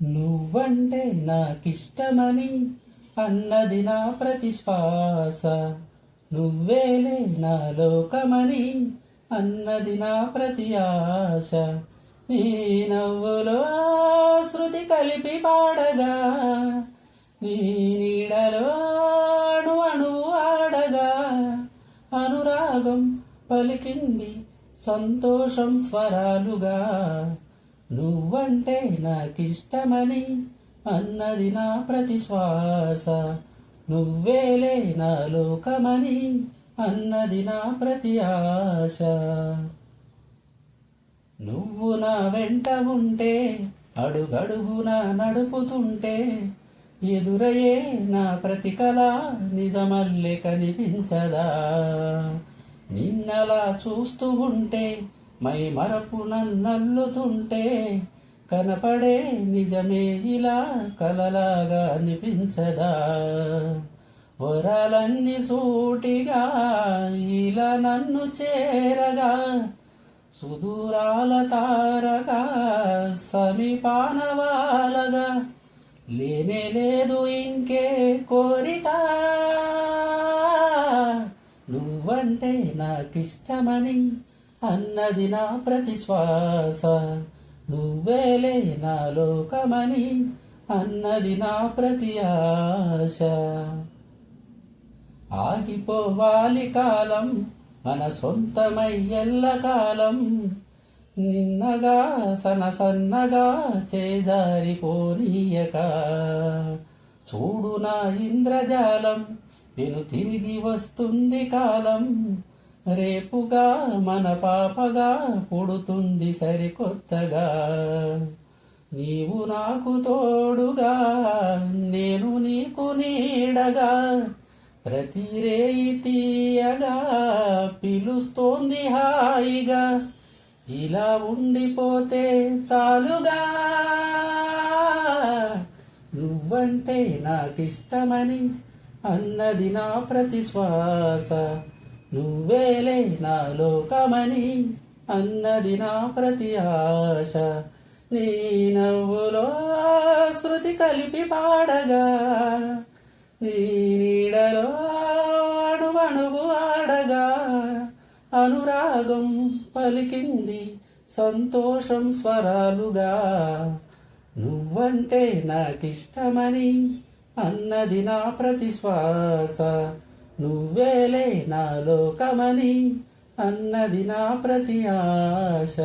నువ్వంటే నాకిష్టమని అన్నది నా ప్రతి శ్వాస. నువ్వేలే నా లోకమని అన్నది నా ప్రతి ఆశ. నీ నవ్వులో శృతి కలిపి పాడగా, నీ నీడలో అణు అణువు ఆడగా, అనురాగం పలికింది సంతోషం స్వరాలుగా. నువ్వంటే నాకిష్టమని అన్నది నా ప్రతి శ్వాస. నువ్వేలే నా లోకమని అన్నది నా ప్రతి ఆశ. నువ్వు నా వెంట ఉంటే, అడుగడుగునా నడుపుతుంటే, ఎదురయ్యే నా ప్రతి కళ నిజమల్లె కనిపించదా. నిన్నలా చూస్తూ ఉంటే, మై మరపు నన్నల్లుతుంటే, కనపడే నిజమే ఇలా కలలాగా అనిపించదా. వరాలన్నీ సూటిగా ఇలా నన్ను చేరగా, సుదూరాల తారగా సమీపానవాలగా, లేనే లేదు ఇంకే కోరిక. నువ్వంటే నాకిష్టమని అన్నది నా ప్రతి శ్వాస. నువ్వేలే నా లోకమని అన్నది నా ప్రతి ఆశ. ఆగిపోవాలి కాలం మన సొంతమై ఎల్లకాలం, నిన్నగా సన్నగా చేజారిపోనీయక. చూడు నా ఇంద్రజాలం, నేను తిరిగి వస్తుంది కాలం, రేపుగా మన పాపగా పుడుతుంది సరికొత్తగా. నీవు నాకు తోడుగా, నేను నీకు నీడగా, ప్రతి రేయి తీయగా పిలుస్తోంది హాయిగా. ఇలా ఉండిపోతే చాలుగా. నువ్వంటే నాకిష్టమని అన్నది నా ప్రతి శ్వాస. నువ్వేలే నా లోకమని అన్నది నా ప్రతి ఆశ. నీ నవ్వులో శృతి కలిపి పాడగా, నీ నీడలో అణువణువు ఆడగా, అనురాగం పలికింది సంతోషం స్వరాలుగా. నువ్వంటే నాకిష్టమని అన్నది నా ప్రతి శ్వాస. నువ్వేలే నా లోకమని అన్నది నా ప్రతి ఆశ.